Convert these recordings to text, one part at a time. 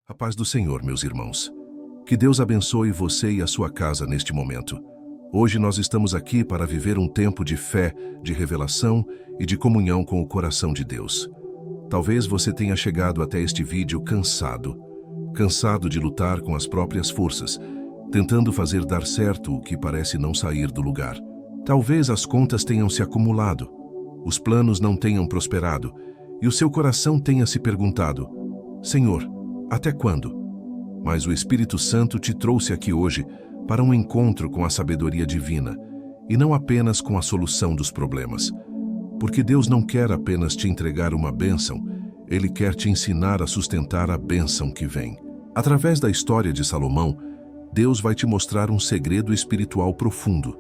A paz do Senhor, meus irmãos. Que Deus abençoe você e a sua casa neste momento. Hoje nós estamos aqui para viver um tempo de fé, de revelação e de comunhão com o coração de Deus. Talvez você tenha chegado até este vídeo cansado de lutar com as próprias forças, tentando fazer dar certo o que parece não sair do lugar. Talvez as contas tenham se acumulado, os planos não tenham prosperado e o seu coração tenha se perguntado: Senhor, até quando? Mas o Espírito Santo te trouxe aqui hoje para um encontro com a sabedoria divina e não apenas com a solução dos problemas. Porque Deus não quer apenas te entregar uma bênção, Ele quer te ensinar a sustentar a bênção que vem. Através da história de Salomão, Deus vai te mostrar um segredo espiritual profundo.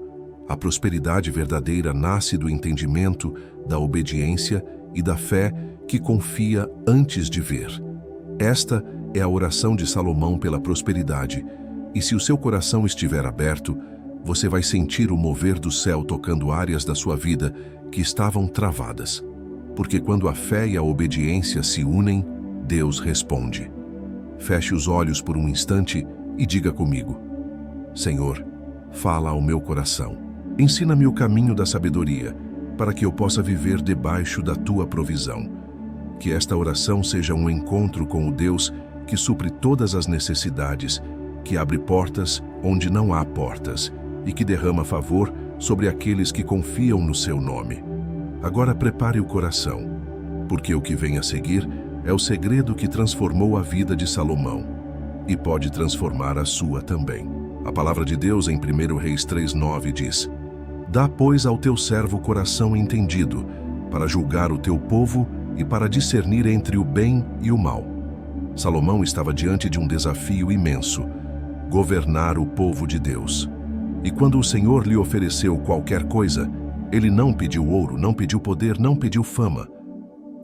A prosperidade verdadeira nasce do entendimento, da obediência e da fé que confia antes de ver. Esta é a oração de Salomão pela prosperidade, e se o seu coração estiver aberto, você vai sentir o mover do céu tocando áreas da sua vida que estavam travadas. Porque quando a fé e a obediência se unem, Deus responde. Feche os olhos por um instante e diga comigo: Senhor, fala ao meu coração. Ensina-me o caminho da sabedoria, para que eu possa viver debaixo da tua provisão. Que esta oração seja um encontro com o Deus que supre todas as necessidades, que abre portas onde não há portas e que derrama favor sobre aqueles que confiam no seu nome. Agora prepare o coração, porque o que vem a seguir é o segredo que transformou a vida de Salomão e pode transformar a sua também. A palavra de Deus em 1 Reis 3:9 diz: Dá, pois, ao teu servo coração entendido, para julgar o teu povo e para discernir entre o bem e o mal. Salomão estava diante de um desafio imenso: governar o povo de Deus. E quando o Senhor lhe ofereceu qualquer coisa, ele não pediu ouro, não pediu poder, não pediu fama.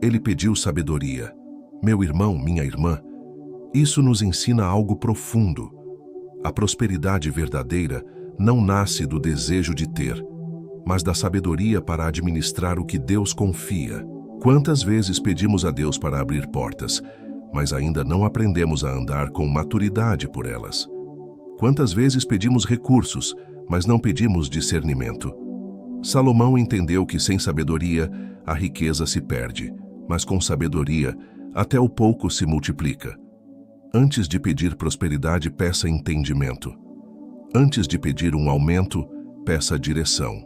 Ele pediu sabedoria. Meu irmão, minha irmã, isso nos ensina algo profundo. A prosperidade verdadeira não nasce do desejo de ter, mas da sabedoria para administrar o que Deus confia. Quantas vezes pedimos a Deus para abrir portas, mas ainda não aprendemos a andar com maturidade por elas? Quantas vezes pedimos recursos, mas não pedimos discernimento? Salomão entendeu que sem sabedoria a riqueza se perde, mas com sabedoria até o pouco se multiplica. Antes de pedir prosperidade, peça entendimento. Antes de pedir um aumento, peça direção.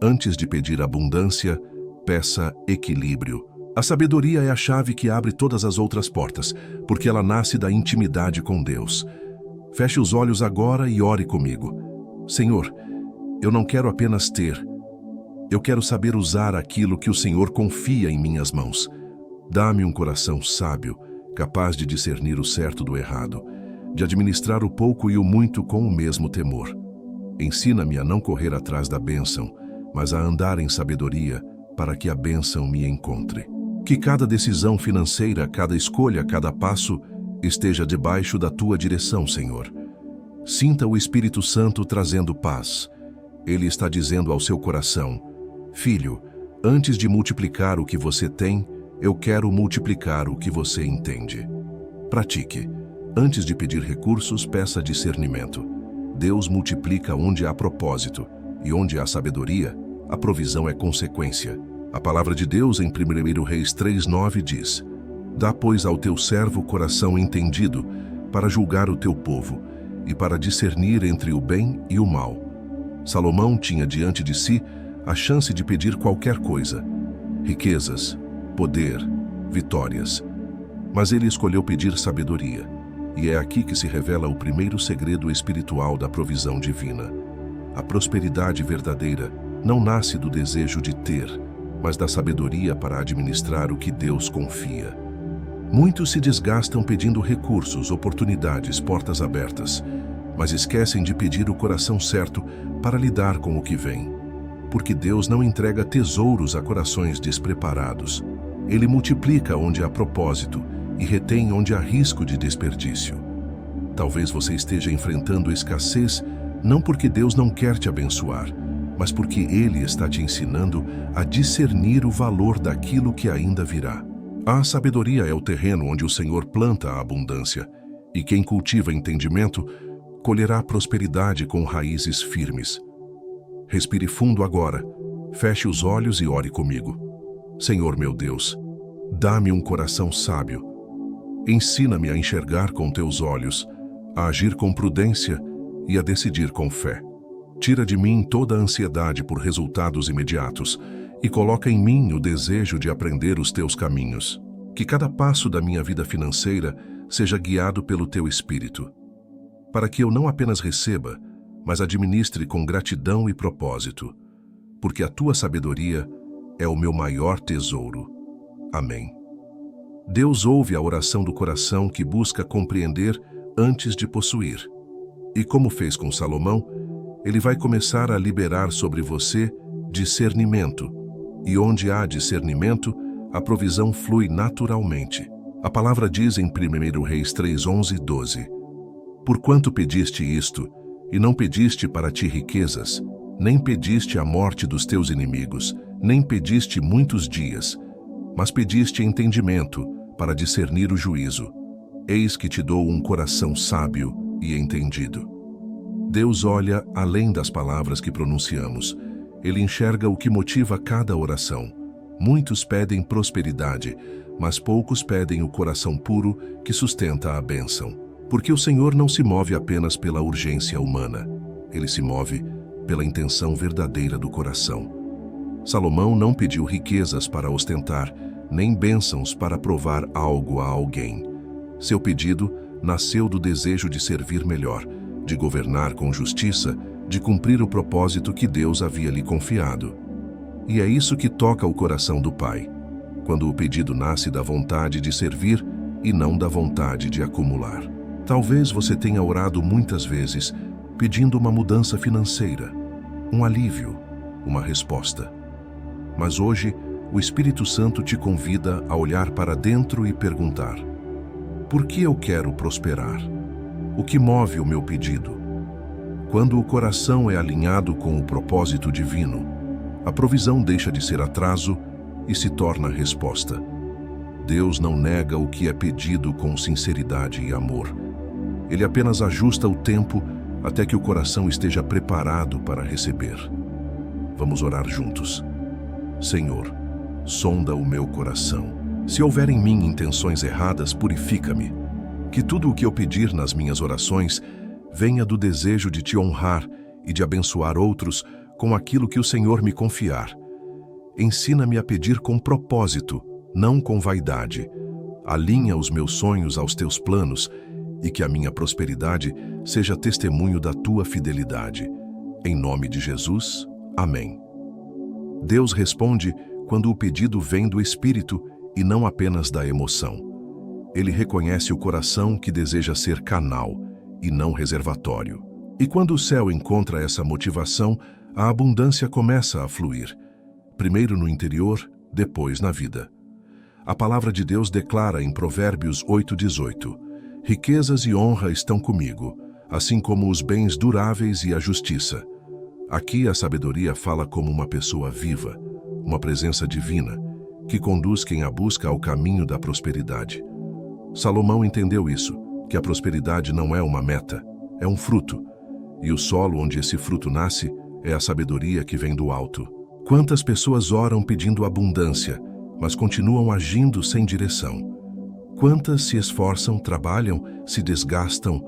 Antes de pedir abundância, peça equilíbrio. A sabedoria é a chave que abre todas as outras portas, porque ela nasce da intimidade com Deus. Feche os olhos agora e ore comigo. Senhor, eu não quero apenas ter. Eu quero saber usar aquilo que o Senhor confia em minhas mãos. Dá-me um coração sábio, capaz de discernir o certo do errado, de administrar o pouco e o muito com o mesmo temor. Ensina-me a não correr atrás da bênção, mas a andar em sabedoria, para que a bênção me encontre. Que cada decisão financeira, cada escolha, cada passo esteja debaixo da tua direção, Senhor. Sinta o Espírito Santo trazendo paz. Ele está dizendo ao seu coração: Filho, antes de multiplicar o que você tem, eu quero multiplicar o que você entende. Pratique. Antes de pedir recursos, peça discernimento. Deus multiplica onde há propósito, e onde há sabedoria, a provisão é consequência. A palavra de Deus em 1 Reis 3:9 diz: Dá, pois, ao teu servo coração entendido, para julgar o teu povo, e para discernir entre o bem e o mal. Salomão tinha diante de si a chance de pedir qualquer coisa: riquezas, poder, vitórias. Mas ele escolheu pedir sabedoria, e é aqui que se revela o primeiro segredo espiritual da provisão divina. A prosperidade verdadeira não nasce do desejo de ter, mas da sabedoria para administrar o que Deus confia. Muitos se desgastam pedindo recursos, oportunidades, portas abertas, mas esquecem de pedir o coração certo para lidar com o que vem. Porque Deus não entrega tesouros a corações despreparados. Ele multiplica onde há propósito e retém onde há risco de desperdício. Talvez você esteja enfrentando escassez, não porque Deus não quer te abençoar, mas porque Ele está te ensinando a discernir o valor daquilo que ainda virá. A sabedoria é o terreno onde o Senhor planta a abundância, e quem cultiva entendimento colherá prosperidade com raízes firmes. Respire fundo agora, feche os olhos e ore comigo. Senhor meu Deus, dá-me um coração sábio. Ensina-me a enxergar com teus olhos, a agir com prudência e a decidir com fé. Tira de mim toda a ansiedade por resultados imediatos e coloca em mim o desejo de aprender os teus caminhos. Que cada passo da minha vida financeira seja guiado pelo teu Espírito, para que eu não apenas receba, mas administre com gratidão e propósito, porque a tua sabedoria é o meu maior tesouro. Amém. Deus ouve a oração do coração que busca compreender antes de possuir. E como fez com Salomão, ele vai começar a liberar sobre você discernimento. E onde há discernimento, a provisão flui naturalmente. A palavra diz em 1 Reis 3:11-12: Porquanto pediste isto, e não pediste para ti riquezas, nem pediste a morte dos teus inimigos, nem pediste muitos dias, mas pediste entendimento para discernir o juízo. Eis que te dou um coração sábio e entendido. Deus olha além das palavras que pronunciamos. Ele enxerga o que motiva cada oração. Muitos pedem prosperidade, mas poucos pedem o coração puro que sustenta a bênção. Porque o Senhor não se move apenas pela urgência humana. Ele se move pela intenção verdadeira do coração. Salomão não pediu riquezas para ostentar, nem bênçãos para provar algo a alguém. Seu pedido nasceu do desejo de servir melhor, de governar com justiça, de cumprir o propósito que Deus havia lhe confiado. E é isso que toca o coração do Pai, quando o pedido nasce da vontade de servir e não da vontade de acumular. Talvez você tenha orado muitas vezes pedindo uma mudança financeira, um alívio, uma resposta. Mas hoje, o Espírito Santo te convida a olhar para dentro e perguntar: por que eu quero prosperar? O que move o meu pedido? Quando o coração é alinhado com o propósito divino, a provisão deixa de ser atraso e se torna resposta. Deus não nega o que é pedido com sinceridade e amor. Ele apenas ajusta o tempo até que o coração esteja preparado para receber. Vamos orar juntos. Senhor, sonda o meu coração. Se houver em mim intenções erradas, purifica-me. Que tudo o que eu pedir nas minhas orações venha do desejo de te honrar e de abençoar outros com aquilo que o Senhor me confiar. Ensina-me a pedir com propósito, não com vaidade. Alinha os meus sonhos aos teus planos e que a minha prosperidade seja testemunho da tua fidelidade. Em nome de Jesus, amém. Deus responde quando o pedido vem do Espírito e não apenas da emoção. Ele reconhece o coração que deseja ser canal e não reservatório. E quando o céu encontra essa motivação, a abundância começa a fluir, primeiro no interior, depois na vida. A palavra de Deus declara em Provérbios 8:18: riquezas e honra estão comigo, assim como os bens duráveis e a justiça. Aqui a sabedoria fala como uma pessoa viva, uma presença divina, que conduz quem a busca ao caminho da prosperidade. Salomão entendeu isso, que a prosperidade não é uma meta, é um fruto, e o solo onde esse fruto nasce é a sabedoria que vem do alto. Quantas pessoas oram pedindo abundância, mas continuam agindo sem direção? Quantas se esforçam, trabalham, se desgastam,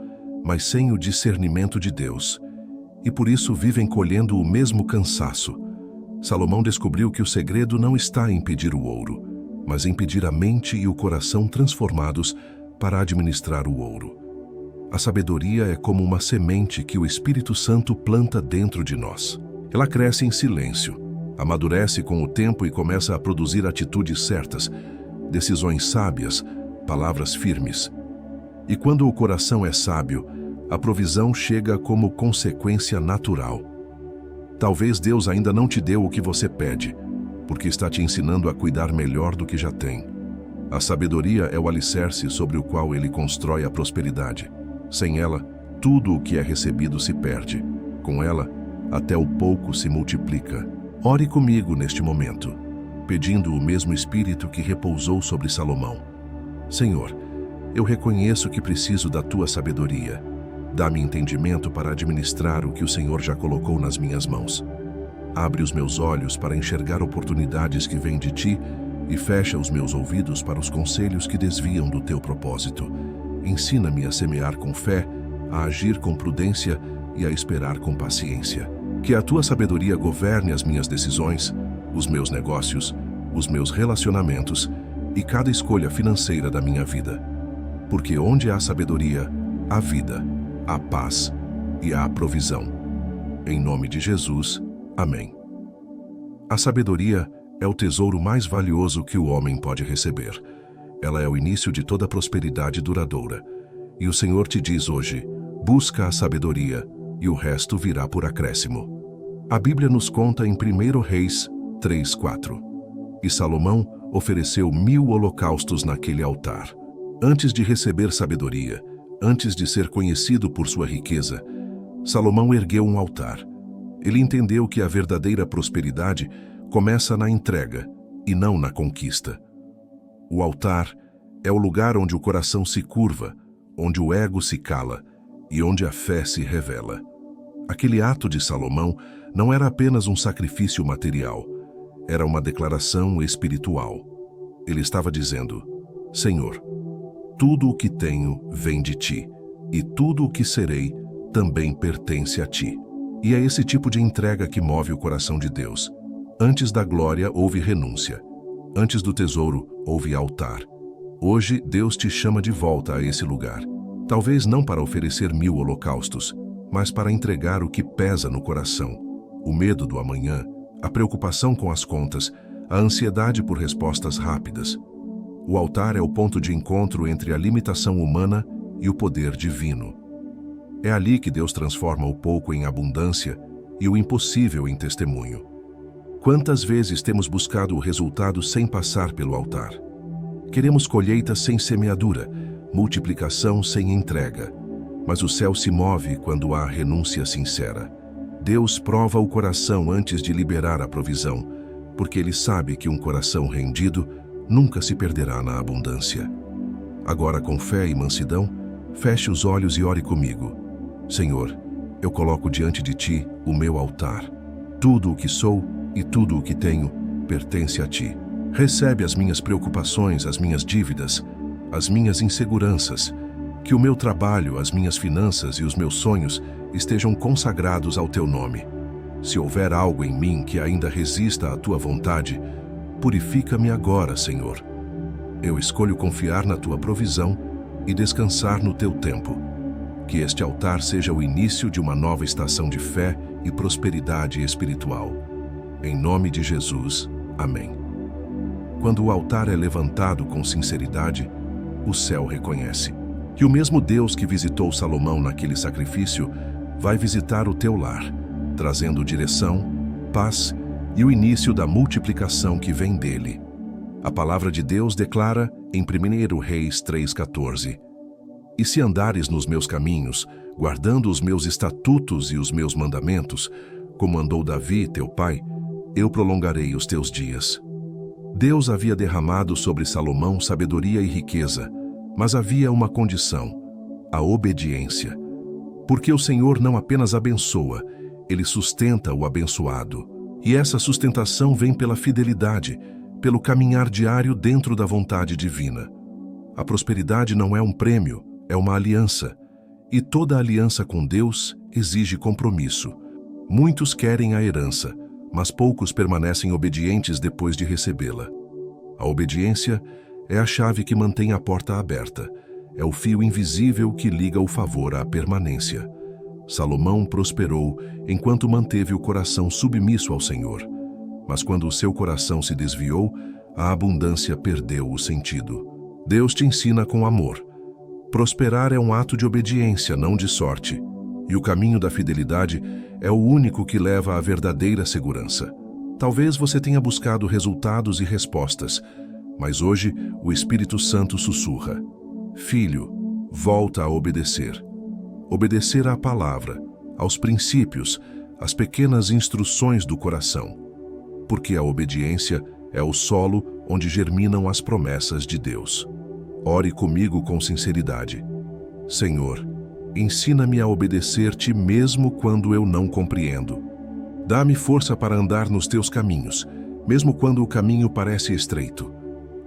mas sem o discernimento de Deus, e por isso vivem colhendo o mesmo cansaço? Salomão descobriu que o segredo não está em pedir o ouro, mas em pedir a mente e o coração transformados para administrar o ouro. A sabedoria é como uma semente que o Espírito Santo planta dentro de nós. Ela cresce em silêncio, amadurece com o tempo e começa a produzir atitudes certas, decisões sábias, palavras firmes. E quando o coração é sábio, a provisão chega como consequência natural. Talvez Deus ainda não te deu o que você pede, porque está te ensinando a cuidar melhor do que já tem. A sabedoria é o alicerce sobre o qual ele constrói a prosperidade. Sem ela, tudo o que é recebido se perde. Com ela, até o pouco se multiplica. Ore comigo neste momento. pedindo o mesmo espírito que repousou sobre Salomão. Senhor, eu reconheço que preciso da tua sabedoria. Dá-me entendimento para administrar o que o Senhor já colocou nas minhas mãos. Abre os meus olhos para enxergar oportunidades que vêm de ti e fecha os meus ouvidos para os conselhos que desviam do teu propósito. Ensina-me a semear com fé, a agir com prudência e a esperar com paciência. Que a tua sabedoria governe as minhas decisões, os meus negócios, os meus relacionamentos e cada escolha financeira da minha vida. Porque onde há sabedoria, há vida, há paz e há provisão. Em nome de Jesus, amém. A sabedoria é o tesouro mais valioso que o homem pode receber. Ela é o início de toda prosperidade duradoura. E o Senhor te diz hoje: busca a sabedoria, e o resto virá por acréscimo. A Bíblia nos conta em 1 Reis 3:4. E Salomão ofereceu 1000 holocaustos naquele altar. Antes de receber sabedoria, antes de ser conhecido por sua riqueza, Salomão ergueu um altar. Ele entendeu que a verdadeira prosperidade começa na entrega e não na conquista. O altar é o lugar onde o coração se curva, onde o ego se cala e onde a fé se revela. Aquele ato de Salomão não era apenas um sacrifício material, era uma declaração espiritual. Ele estava dizendo: Senhor, tudo o que tenho vem de ti, e tudo o que serei também pertence a ti. E é esse tipo de entrega que move o coração de Deus. Antes da glória houve renúncia. Antes do tesouro houve altar. Hoje Deus te chama de volta a esse lugar. Talvez não para oferecer 1000 holocaustos, mas para entregar o que pesa no coração. O medo do amanhã, a preocupação com as contas, a ansiedade por respostas rápidas. O altar é o ponto de encontro entre a limitação humana e o poder divino. É ali que Deus transforma o pouco em abundância e o impossível em testemunho. Quantas vezes temos buscado o resultado sem passar pelo altar? Queremos colheita sem semeadura, multiplicação sem entrega. Mas o céu se move quando há renúncia sincera. Deus prova o coração antes de liberar a provisão, porque Ele sabe que um coração rendido nunca se perderá na abundância. Agora, com fé e mansidão, feche os olhos e ore comigo. Senhor, eu coloco diante de Ti o meu altar. Tudo o que sou e tudo o que tenho pertence a Ti. Recebe as minhas preocupações, as minhas dívidas, as minhas inseguranças. Que o meu trabalho, as minhas finanças e os meus sonhos estejam consagrados ao Teu nome. Se houver algo em mim que ainda resista à Tua vontade, purifica-me agora, Senhor. Eu escolho confiar na Tua provisão e descansar no Teu tempo. Que este altar seja o início de uma nova estação de fé e prosperidade espiritual. Em nome de Jesus, amém. Quando o altar é levantado com sinceridade, o céu reconhece. Que o mesmo Deus que visitou Salomão naquele sacrifício vai visitar o teu lar, trazendo direção, paz e o início da multiplicação que vem dele. A palavra de Deus declara em 1 Reis 3,14: E se andares nos meus caminhos, guardando os meus estatutos e os meus mandamentos, como andou Davi, teu pai, eu prolongarei os teus dias. Deus havia derramado sobre Salomão sabedoria e riqueza, mas havia uma condição: a obediência. Porque o Senhor não apenas abençoa, Ele sustenta o abençoado. E essa sustentação vem pela fidelidade, pelo caminhar diário dentro da vontade divina. A prosperidade não é um prêmio, é uma aliança. E toda aliança com Deus exige compromisso. Muitos querem a herança, mas poucos permanecem obedientes depois de recebê-la. A obediência é a chave que mantém a porta aberta. É o fio invisível que liga o favor à permanência. Salomão prosperou enquanto manteve o coração submisso ao Senhor. Mas quando o seu coração se desviou, a abundância perdeu o sentido. Deus te ensina com amor. Prosperar é um ato de obediência, não de sorte. E o caminho da fidelidade é o único que leva à verdadeira segurança. Talvez você tenha buscado resultados e respostas, mas hoje o Espírito Santo sussurra: Filho, volta a obedecer. Obedecer à palavra, aos princípios, às pequenas instruções do coração. Porque a obediência É o solo onde germinam as promessas de Deus. Ore comigo com sinceridade. Senhor, ensina-me a obedecer-te mesmo quando eu não compreendo. Dá-me força para andar nos teus caminhos, mesmo quando o caminho parece estreito.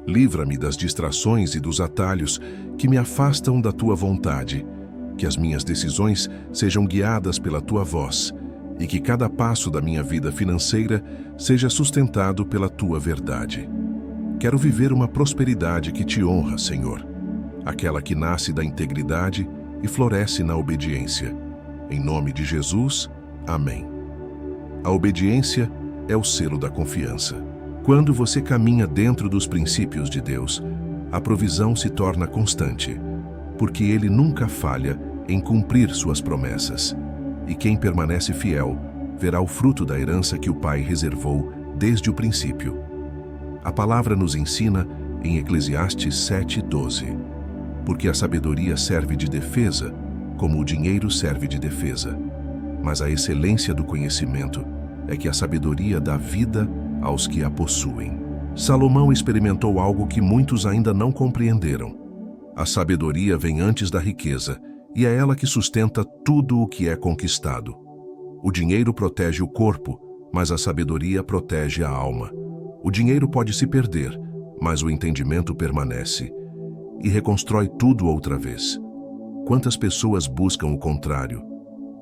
Livra-me das distrações e dos atalhos que me afastam da tua vontade. Que as minhas decisões sejam guiadas pela tua voz e que cada passo da minha vida financeira seja sustentado pela tua verdade. Quero viver uma prosperidade que te honra, Senhor, aquela que nasce da integridade e floresce na obediência. Em nome de Jesus, amém. A obediência é o selo da confiança. Quando você caminha dentro dos princípios de Deus, a provisão se torna constante, porque Ele nunca falha em cumprir suas promessas. E quem permanece fiel verá o fruto da herança que o Pai reservou desde o princípio. A palavra nos ensina em Eclesiastes 7:12, porque a sabedoria serve de defesa, como o dinheiro serve de defesa. Mas a excelência do conhecimento é que a sabedoria dá vida aos que a possuem. Salomão experimentou algo que muitos ainda não compreenderam. A sabedoria vem antes da riqueza, e é ela que sustenta tudo o que é conquistado. O dinheiro protege o corpo, mas a sabedoria protege a alma. O dinheiro pode se perder, mas o entendimento permanece e reconstrói tudo outra vez. Quantas pessoas buscam o contrário?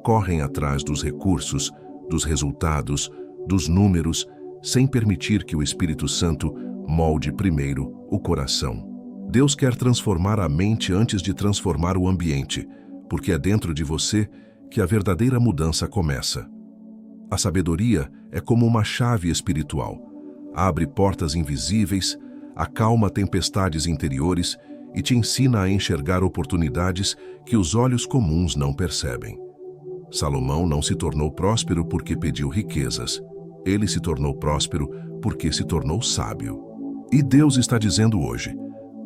Correm atrás dos recursos, dos resultados, dos números, sem permitir que o Espírito Santo molde primeiro o coração. Deus quer transformar a mente antes de transformar o ambiente, porque é dentro de você que a verdadeira mudança começa. A sabedoria é como uma chave espiritual. Abre portas invisíveis, acalma tempestades interiores e te ensina a enxergar oportunidades que os olhos comuns não percebem. Salomão não se tornou próspero porque pediu riquezas. Ele se tornou próspero porque se tornou sábio. E Deus está dizendo hoje: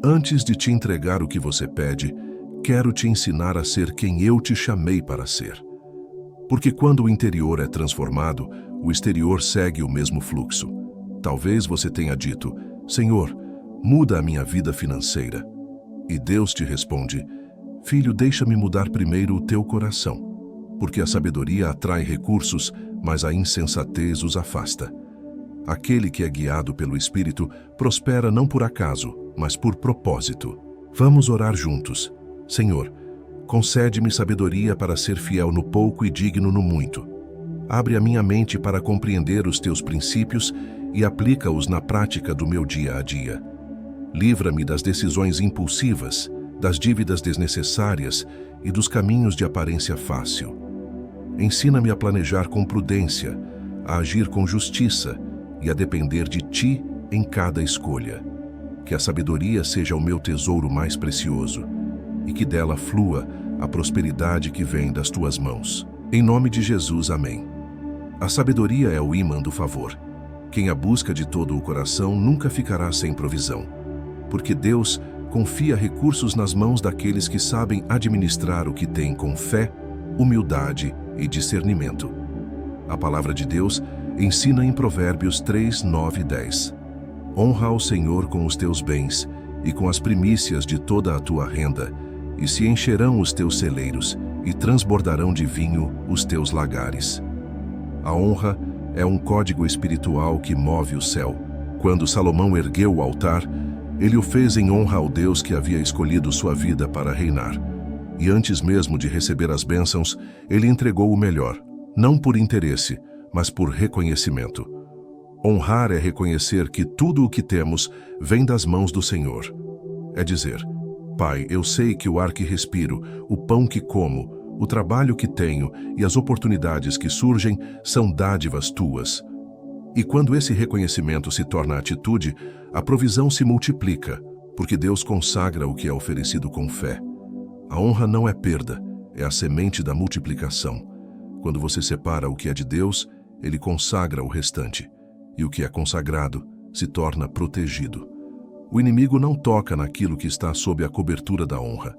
antes de te entregar o que você pede, quero te ensinar a ser quem eu te chamei para ser. Porque quando o interior é transformado, o exterior segue o mesmo fluxo. Talvez você tenha dito: Senhor, muda a minha vida financeira. E Deus te responde: Filho, deixa-me mudar primeiro o teu coração. Porque a sabedoria atrai recursos, mas a insensatez os afasta. Aquele que é guiado pelo Espírito prospera não por acaso, mas por propósito. Vamos orar juntos. Senhor, concede-me sabedoria para ser fiel no pouco e digno no muito. Abre a minha mente para compreender os teus princípios e aplica-os na prática do meu dia a dia. Livra-me das decisões impulsivas, das dívidas desnecessárias e dos caminhos de aparência fácil. Ensina-me a planejar com prudência, a agir com justiça e a depender de Ti em cada escolha. Que a sabedoria seja o meu tesouro mais precioso e que dela flua a prosperidade que vem das Tuas mãos. Em nome de Jesus, amém. A sabedoria é o ímã do favor. Quem a busca de todo o coração nunca ficará sem provisão, porque Deus confia recursos nas mãos daqueles que sabem administrar o que têm com fé, humildade e discernimento. A palavra de Deus ensina em Provérbios 3, 9 e 10. Honra ao Senhor com os teus bens e com as primícias de toda a tua renda, e se encherão os teus celeiros e transbordarão de vinho os teus lagares. A honra é um código espiritual que move o céu. Quando Salomão ergueu o altar, ele o fez em honra ao Deus que havia escolhido sua vida para reinar. E antes mesmo de receber as bênçãos, ele entregou o melhor, não por interesse, mas por reconhecimento. Honrar é reconhecer que tudo o que temos vem das mãos do Senhor. É dizer: Pai, eu sei que o ar que respiro, o pão que como, o trabalho que tenho e as oportunidades que surgem são dádivas tuas. E quando esse reconhecimento se torna atitude, a provisão se multiplica, porque Deus consagra o que é oferecido com fé. A honra não é perda, é a semente da multiplicação. Quando você separa o que é de Deus, Ele consagra o restante. E o que é consagrado se torna protegido. O inimigo não toca naquilo que está sob a cobertura da honra.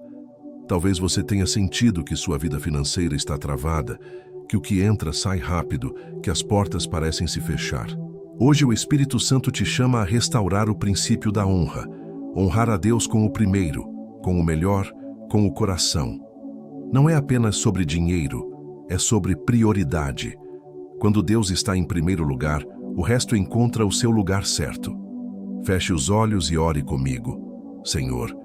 Talvez você tenha sentido que sua vida financeira está travada, que o que entra sai rápido, que as portas parecem se fechar. Hoje o Espírito Santo te chama a restaurar o princípio da honra, honrar a Deus com o primeiro, com o melhor, com o coração. Não é apenas sobre dinheiro, é sobre prioridade. Quando Deus está em primeiro lugar, o resto encontra o seu lugar certo. Feche os olhos e ore comigo. Senhor,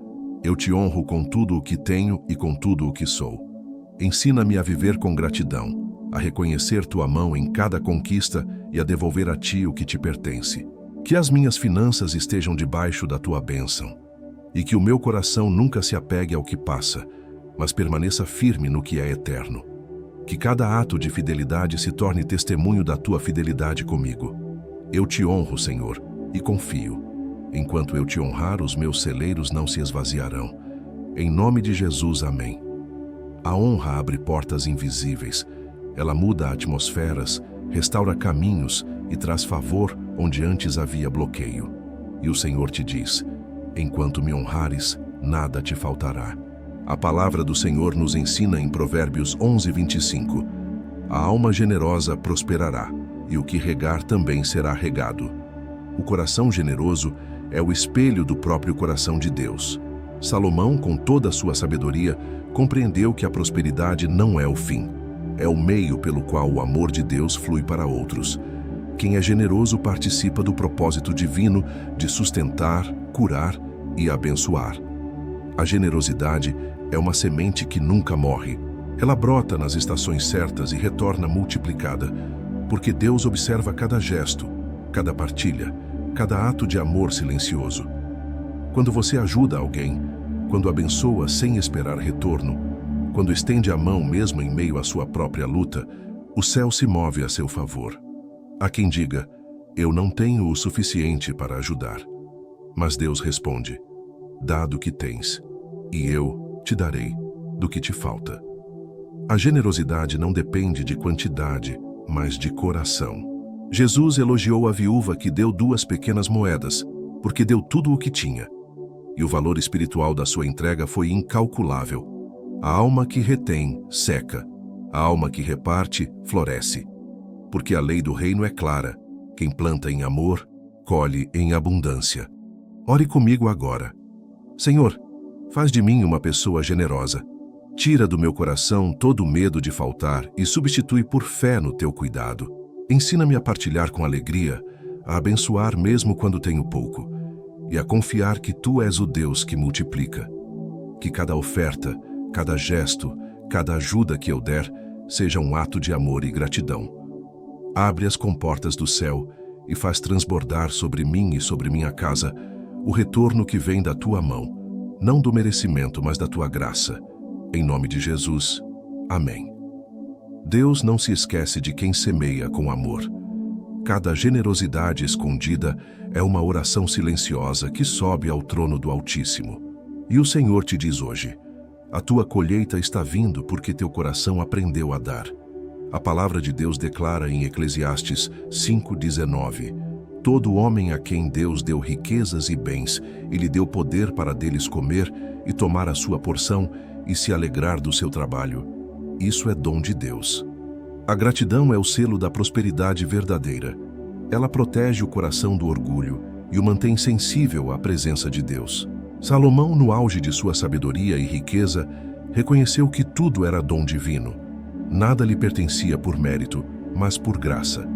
eu te honro com tudo o que tenho e com tudo o que sou. Ensina-me a viver com gratidão, a reconhecer tua mão em cada conquista e a devolver a ti o que te pertence. Que as minhas finanças estejam debaixo da tua bênção e que o meu coração nunca se apegue ao que passa, mas permaneça firme no que é eterno. Que cada ato de fidelidade se torne testemunho da tua fidelidade comigo. Eu te honro, Senhor, e confio. Enquanto eu te honrar, os meus celeiros não se esvaziarão. Em nome de Jesus, amém. A honra abre portas invisíveis. Ela muda atmosferas, restaura caminhos e traz favor onde antes havia bloqueio. E o Senhor te diz: enquanto me honrares, nada te faltará. A palavra do Senhor nos ensina em Provérbios 11:25. A alma generosa prosperará, e o que regar também será regado. O coração generoso é o espelho do próprio coração de Deus. Salomão, com toda a sua sabedoria, compreendeu que a prosperidade não é o fim. É o meio pelo qual o amor de Deus flui para outros. Quem é generoso participa do propósito divino de sustentar, curar e abençoar. A generosidade é uma semente que nunca morre. Ela brota nas estações certas e retorna multiplicada, porque Deus observa cada gesto, cada partilha, cada ato de amor silencioso. Quando você ajuda alguém, quando abençoa sem esperar retorno, quando estende a mão mesmo em meio à sua própria luta, o céu se move a seu favor. Há quem diga: eu não tenho o suficiente para ajudar. Mas Deus responde: dá do que tens, e eu te darei do que te falta. A generosidade não depende de quantidade, mas de coração. Jesus elogiou a viúva que deu 2 pequenas moedas, porque deu tudo o que tinha. E o valor espiritual da sua entrega foi incalculável. A alma que retém, seca. A alma que reparte, floresce. Porque a lei do reino é clara: quem planta em amor, colhe em abundância. Ore comigo agora. Senhor, faz de mim uma pessoa generosa. Tira do meu coração todo o medo de faltar e substitui por fé no teu cuidado. Ensina-me a partilhar com alegria, a abençoar mesmo quando tenho pouco, e a confiar que tu és o Deus que multiplica. Que cada oferta, cada gesto, cada ajuda que eu der, seja um ato de amor e gratidão. Abre as comportas do céu e faz transbordar sobre mim e sobre minha casa o retorno que vem da tua mão, não do merecimento, mas da tua graça. Em nome de Jesus, amém. Deus não se esquece de quem semeia com amor. Cada generosidade escondida é uma oração silenciosa que sobe ao trono do Altíssimo. E o Senhor te diz hoje: a tua colheita está vindo porque teu coração aprendeu a dar. A palavra de Deus declara em Eclesiastes 5:19: todo homem a quem Deus deu riquezas e bens, e lhe deu poder para deles comer e tomar a sua porção e se alegrar do seu trabalho. Isso é dom de Deus. A gratidão é o selo da prosperidade verdadeira. Ela protege o coração do orgulho e o mantém sensível à presença de Deus. Salomão, no auge de sua sabedoria e riqueza, reconheceu que tudo era dom divino. Nada lhe pertencia por mérito, mas por graça.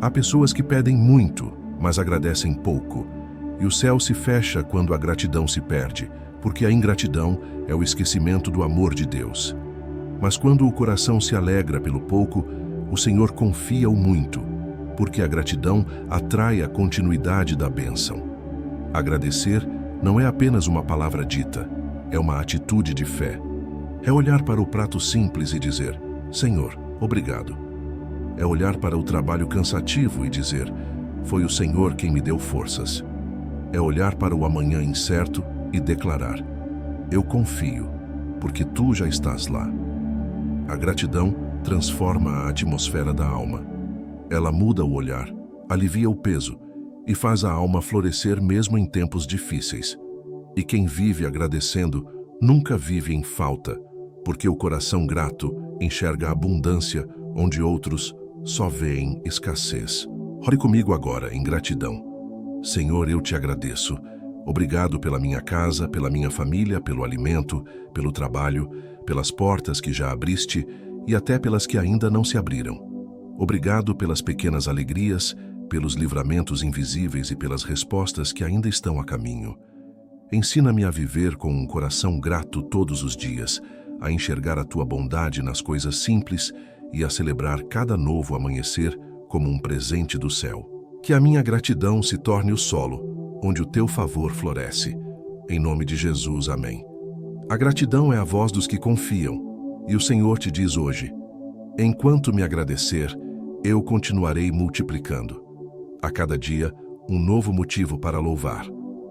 Há pessoas que pedem muito, mas agradecem pouco. E o céu se fecha quando a gratidão se perde, porque a ingratidão é o esquecimento do amor de Deus. Mas quando o coração se alegra pelo pouco, o Senhor confia o muito, porque a gratidão atrai a continuidade da bênção. Agradecer não é apenas uma palavra dita, é uma atitude de fé. É olhar para o prato simples e dizer: Senhor, obrigado. É olhar para o trabalho cansativo e dizer: foi o Senhor quem me deu forças. É olhar para o amanhã incerto e declarar: eu confio, porque tu já estás lá. A gratidão transforma a atmosfera da alma. Ela muda o olhar, alivia o peso e faz a alma florescer mesmo em tempos difíceis. E quem vive agradecendo nunca vive em falta, porque o coração grato enxerga abundância onde outros só veem escassez. Ore comigo agora, em gratidão. Senhor, eu te agradeço. Obrigado pela minha casa, pela minha família, pelo alimento, pelo trabalho, pelas portas que já abriste e até pelas que ainda não se abriram. Obrigado pelas pequenas alegrias, pelos livramentos invisíveis e pelas respostas que ainda estão a caminho. Ensina-me a viver com um coração grato todos os dias, a enxergar a tua bondade nas coisas simples e a celebrar cada novo amanhecer como um presente do céu. Que a minha gratidão se torne o solo, onde o teu favor floresce. Em nome de Jesus, amém. A gratidão é a voz dos que confiam, e o Senhor te diz hoje: enquanto me agradecer, eu continuarei multiplicando. A cada dia, um novo motivo para louvar.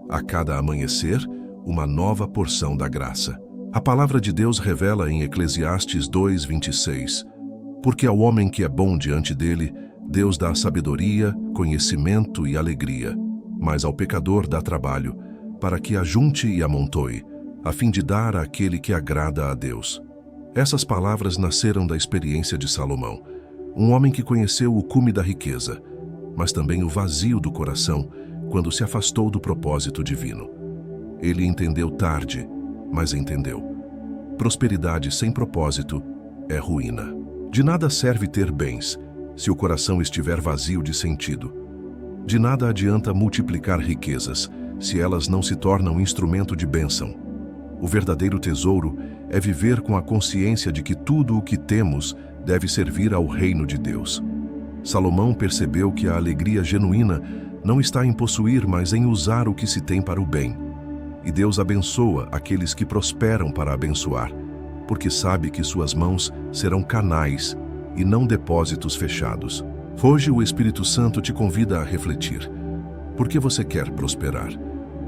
A cada amanhecer, uma nova porção da graça. A palavra de Deus revela em Eclesiastes 2:26: porque ao homem que é bom diante dele, Deus dá sabedoria, conhecimento e alegria, mas ao pecador dá trabalho, para que ajunte e amontoe, a fim de dar àquele que agrada a Deus. Essas palavras nasceram da experiência de Salomão, um homem que conheceu o cume da riqueza, mas também o vazio do coração quando se afastou do propósito divino. Ele entendeu tarde, mas entendeu. Prosperidade sem propósito é ruína. De nada serve ter bens, se o coração estiver vazio de sentido. De nada adianta multiplicar riquezas, se elas não se tornam instrumento de bênção. O verdadeiro tesouro é viver com a consciência de que tudo o que temos deve servir ao reino de Deus. Salomão percebeu que a alegria genuína não está em possuir, mas em usar o que se tem para o bem. E Deus abençoa aqueles que prosperam para abençoar, porque sabe que suas mãos serão canais e não depósitos fechados. Hoje o Espírito Santo te convida a refletir. Por que você quer prosperar?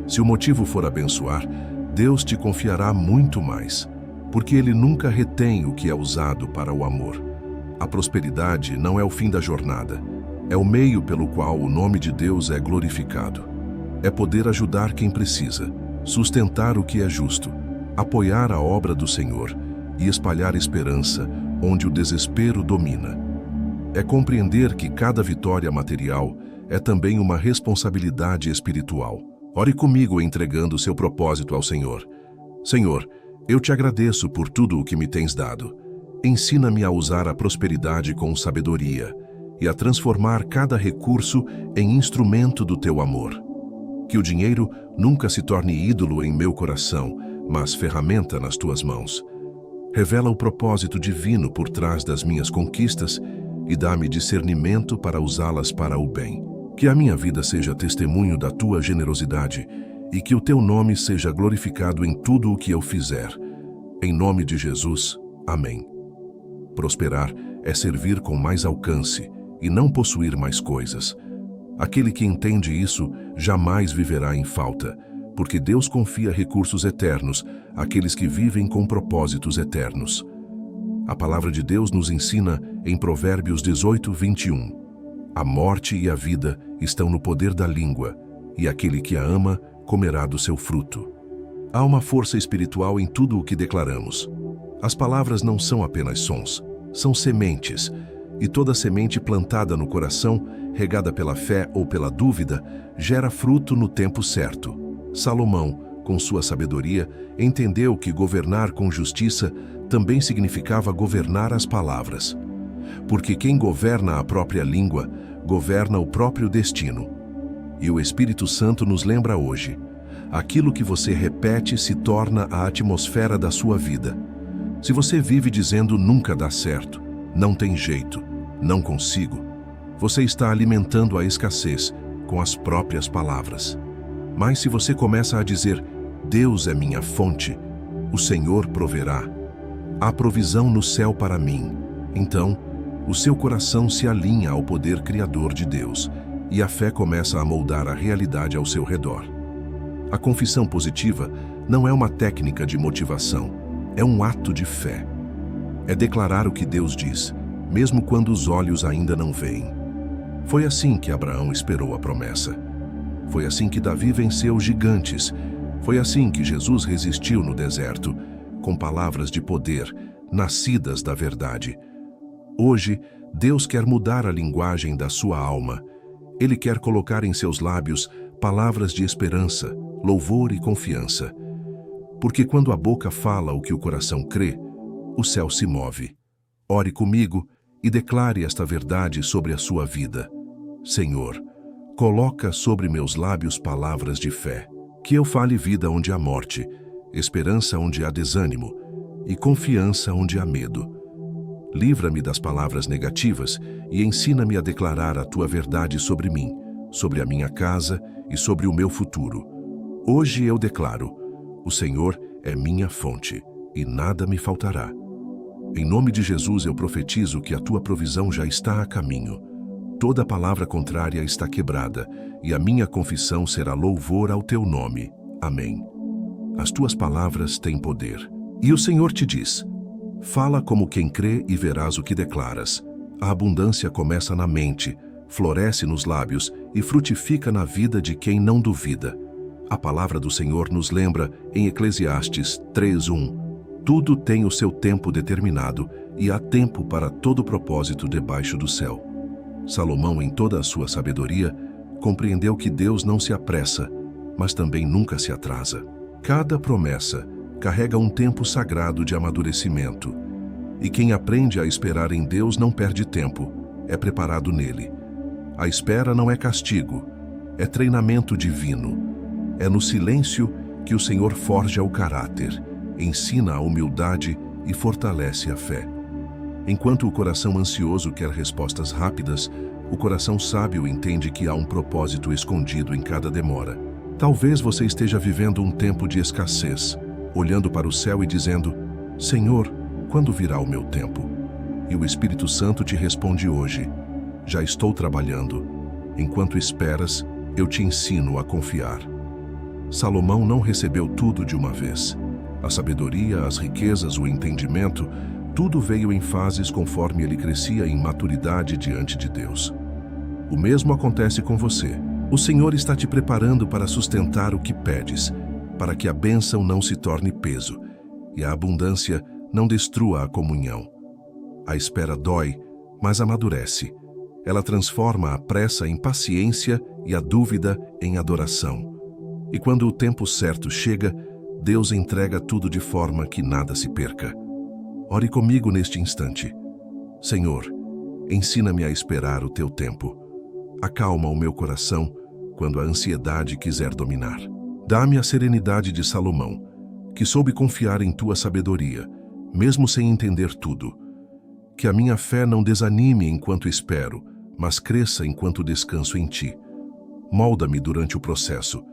Se o motivo for abençoar, Deus te confiará muito mais, porque Ele nunca retém o que é usado para o amor. A prosperidade não é o fim da jornada, é o meio pelo qual o nome de Deus é glorificado. É poder ajudar quem precisa, sustentar o que é justo, apoiar a obra do Senhor e espalhar esperança onde o desespero domina. É compreender que cada vitória material é também uma responsabilidade espiritual. Ore comigo entregando seu propósito ao Senhor. Senhor, eu te agradeço por tudo o que me tens dado. Ensina-me a usar a prosperidade com sabedoria e a transformar cada recurso em instrumento do teu amor. Que o dinheiro nunca se torne ídolo em meu coração, mas ferramenta nas tuas mãos. Revela o propósito divino por trás das minhas conquistas e dá-me discernimento para usá-las para o bem. Que a minha vida seja testemunho da tua generosidade e que o teu nome seja glorificado em tudo o que eu fizer. Em nome de Jesus, amém. Prosperar é servir com mais alcance e não possuir mais coisas. Aquele que entende isso jamais viverá em falta, porque Deus confia recursos eternos àqueles que vivem com propósitos eternos. A palavra de Deus nos ensina em Provérbios 18:21. A morte e a vida estão no poder da língua, e aquele que a ama comerá do seu fruto. Há uma força espiritual em tudo o que declaramos. As palavras não são apenas sons, são sementes, e toda semente plantada no coração, regada pela fé ou pela dúvida, gera fruto no tempo certo. Salomão, com sua sabedoria, entendeu que governar com justiça também significava governar as palavras. Porque quem governa a própria língua, governa o próprio destino. E o Espírito Santo nos lembra hoje: aquilo que você repete se torna a atmosfera da sua vida. Se você vive dizendo nunca dá certo, não tem jeito, não consigo, você está alimentando a escassez com as próprias palavras. Mas se você começa a dizer, Deus é minha fonte, o Senhor proverá, há provisão no céu para mim, então o seu coração se alinha ao poder criador de Deus e a fé começa a moldar a realidade ao seu redor. A confissão positiva não é uma técnica de motivação, é um ato de fé. É declarar o que Deus diz, mesmo quando os olhos ainda não veem. Foi assim que Abraão esperou a promessa. Foi assim que Davi venceu gigantes. Foi assim que Jesus resistiu no deserto, com palavras de poder, nascidas da verdade. Hoje, Deus quer mudar a linguagem da sua alma Ele quer colocar em seus lábios palavras de esperança, louvor e confiança. Porque quando a boca fala o que o coração crê, o céu se move. Ore comigo e declare esta verdade sobre a sua vida. Senhor, coloca sobre meus lábios palavras de fé. Que eu fale vida onde há morte, esperança onde há desânimo e confiança onde há medo. Livra-me das palavras negativas e ensina-me a declarar a tua verdade sobre mim, sobre a minha casa e sobre o meu futuro. Hoje eu declaro: o Senhor é minha fonte e nada me faltará. Em nome de Jesus eu profetizo que a tua provisão já está a caminho. Toda palavra contrária está quebrada e a minha confissão será louvor ao teu nome. Amém. As tuas palavras têm poder. E o Senhor te diz: fala como quem crê e verás o que declaras. A abundância começa na mente, floresce nos lábios e frutifica na vida de quem não duvida. A palavra do Senhor nos lembra em Eclesiastes 3:1. Tudo tem o seu tempo determinado e há tempo para todo propósito debaixo do céu. Salomão, em toda a sua sabedoria, compreendeu que Deus não se apressa, mas também nunca se atrasa. Cada promessa carrega um tempo sagrado de amadurecimento. E quem aprende a esperar em Deus não perde tempo, é preparado nele. A espera não é castigo, é treinamento divino. É no silêncio que o Senhor forja o caráter, ensina a humildade e fortalece a fé. Enquanto o coração ansioso quer respostas rápidas, o coração sábio entende que há um propósito escondido em cada demora. Talvez você esteja vivendo um tempo de escassez, olhando para o céu e dizendo: Senhor, quando virá o meu tempo? E o Espírito Santo te responde hoje: já estou trabalhando. Enquanto esperas, eu te ensino a confiar. Salomão não recebeu tudo de uma vez. A sabedoria, as riquezas, o entendimento, tudo veio em fases conforme ele crescia em maturidade diante de Deus. O mesmo acontece com você. O Senhor está te preparando para sustentar o que pedes, para que a bênção não se torne peso e a abundância não destrua a comunhão. A espera dói, mas amadurece. Ela transforma a pressa em paciência e a dúvida em adoração. E quando o tempo certo chega, Deus entrega tudo de forma que nada se perca. Ore comigo neste instante. Senhor, ensina-me a esperar o teu tempo. Acalma o meu coração quando a ansiedade quiser dominar. Dá-me a serenidade de Salomão, que soube confiar em tua sabedoria, mesmo sem entender tudo. Que a minha fé não desanime enquanto espero, mas cresça enquanto descanso em ti. Molda-me durante o processo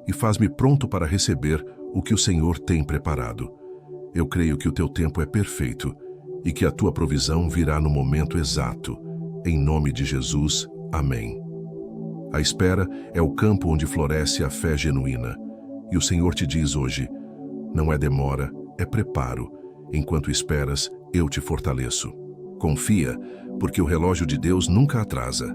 e faz-me pronto para receber o que o Senhor tem preparado. Eu creio que o teu tempo é perfeito e que a tua provisão virá no momento exato. Em nome de Jesus, amém. A espera é o campo onde floresce a fé genuína. E o Senhor te diz hoje: não é demora, é preparo. Enquanto esperas, eu te fortaleço. Confia, porque o relógio de Deus nunca atrasa.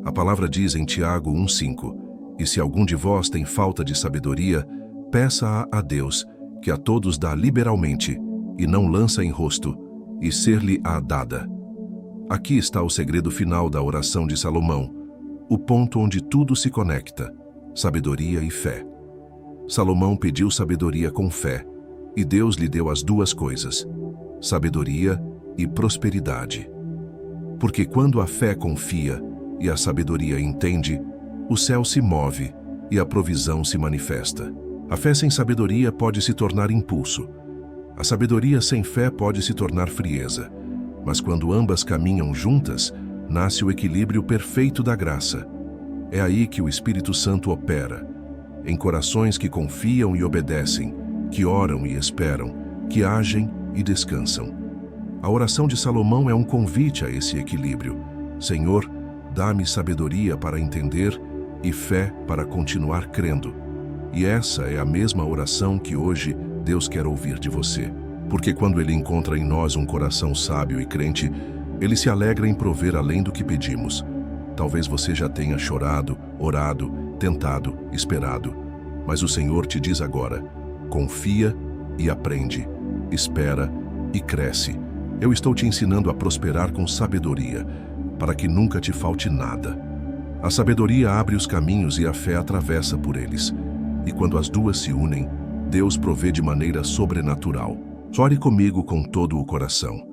A palavra diz em Tiago 1:5: e se algum de vós tem falta de sabedoria, peça-a a Deus, que a todos dá liberalmente, e não lança em rosto, e ser-lhe-á dada. Aqui está o segredo final da oração de Salomão, o ponto onde tudo se conecta: sabedoria e fé. Salomão pediu sabedoria com fé, e Deus lhe deu as duas coisas: sabedoria e prosperidade. Porque quando a fé confia e a sabedoria entende, o céu se move e a provisão se manifesta. A fé sem sabedoria pode se tornar impulso. A sabedoria sem fé pode se tornar frieza. Mas quando ambas caminham juntas, nasce o equilíbrio perfeito da graça. É aí que o Espírito Santo opera, em corações que confiam e obedecem, que oram e esperam, que agem e descansam. A oração de Salomão é um convite a esse equilíbrio. Senhor, dá-me sabedoria para entender e fé para continuar crendo. E essa é a mesma oração que hoje Deus quer ouvir de você. Porque quando Ele encontra em nós um coração sábio e crente, Ele se alegra em prover além do que pedimos. Talvez você já tenha chorado, orado, tentado, esperado. Mas o Senhor te diz agora: confia e aprende, espera e cresce. Eu estou te ensinando a prosperar com sabedoria, para que nunca te falte nada. A sabedoria abre os caminhos e a fé atravessa por eles. E quando as duas se unem, Deus provê de maneira sobrenatural. Ore comigo com todo o coração.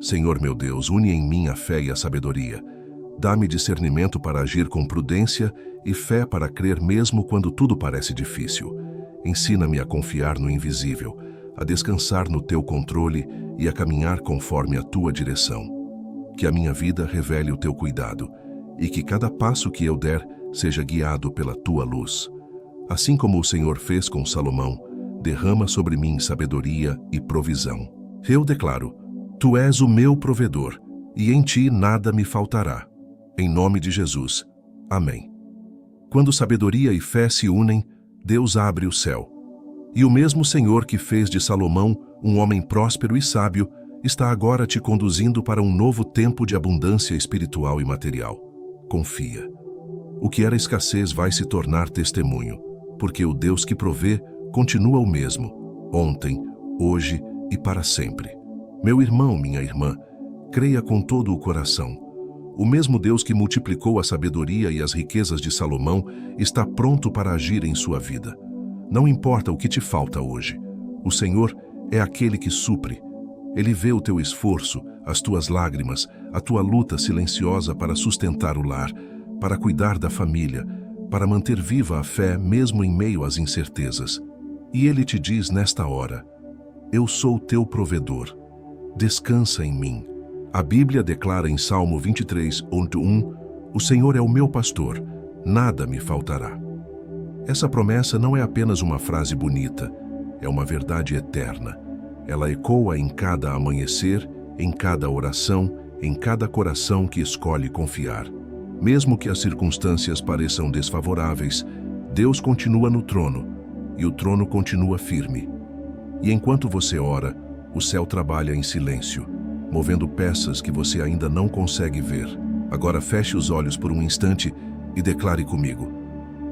Senhor meu Deus, une em mim a fé e a sabedoria. Dá-me discernimento para agir com prudência e fé para crer mesmo quando tudo parece difícil. Ensina-me a confiar no invisível, a descansar no teu controle e a caminhar conforme a tua direção. Que a minha vida revele o teu cuidado e que cada passo que eu der seja guiado pela tua luz. Assim como o Senhor fez com Salomão, derrama sobre mim sabedoria e provisão. Eu declaro: Tu és o meu provedor, e em ti nada me faltará. Em nome de Jesus. Amém. Quando sabedoria e fé se unem, Deus abre o céu. E o mesmo Senhor que fez de Salomão um homem próspero e sábio, está agora te conduzindo para um novo tempo de abundância espiritual e material. Confia. O que era escassez vai se tornar testemunho, porque o Deus que provê continua o mesmo, ontem, hoje e para sempre. Meu irmão, minha irmã, creia com todo o coração. O mesmo Deus que multiplicou a sabedoria e as riquezas de Salomão está pronto para agir em sua vida. Não importa o que te falta hoje. O Senhor é aquele que supre. Ele vê o teu esforço, as tuas lágrimas, a tua luta silenciosa para sustentar o lar, para cuidar da família, para manter viva a fé mesmo em meio às incertezas. E Ele te diz nesta hora: Eu sou teu provedor. Descansa em mim. A Bíblia declara em Salmo 23:1: O Senhor é o meu pastor, nada me faltará. Essa promessa não é apenas uma frase bonita, é uma verdade eterna. Ela ecoa em cada amanhecer, em cada oração, em cada coração que escolhe confiar. Mesmo que as circunstâncias pareçam desfavoráveis, Deus continua no trono, e o trono continua firme. E enquanto você ora, o céu trabalha em silêncio, movendo peças que você ainda não consegue ver. Agora feche os olhos por um instante e declare comigo: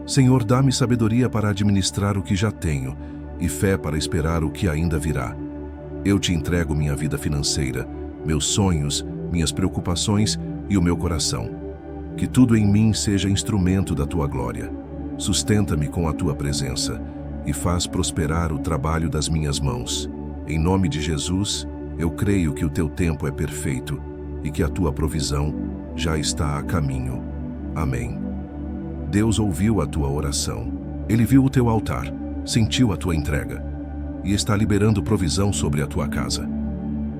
Senhor, dá-me sabedoria para administrar o que já tenho e fé para esperar o que ainda virá. Eu te entrego minha vida financeira, meus sonhos, minhas preocupações e o meu coração. Que tudo em mim seja instrumento da tua glória. Sustenta-me com a tua presença e faz prosperar o trabalho das minhas mãos. Em nome de Jesus, eu creio que o teu tempo é perfeito e que a tua provisão já está a caminho. Amém. Deus ouviu a tua oração. Ele viu o teu altar, sentiu a tua entrega e está liberando provisão sobre a tua casa.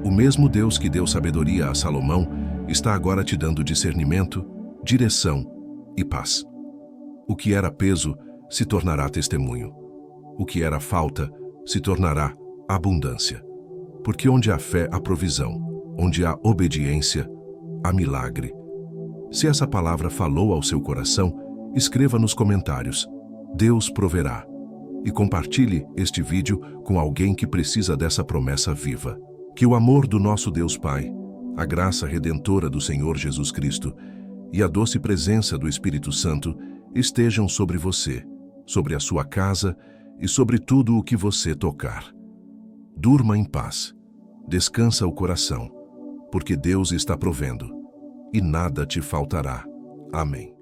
O mesmo Deus que deu sabedoria a Salomão está agora te dando discernimento, direção e paz. O que era peso se tornará testemunho. O que era falta se tornará abundância. Porque onde há fé, há provisão. Onde há obediência, há milagre. Se essa palavra falou ao seu coração, escreva nos comentários: Deus proverá. E compartilhe este vídeo com alguém que precisa dessa promessa viva. Que o amor do nosso Deus Pai, a graça redentora do Senhor Jesus Cristo e a doce presença do Espírito Santo estejam sobre você, sobre a sua casa e sobre tudo o que você tocar. Durma em paz, descansa o coração, porque Deus está provendo e nada te faltará. Amém.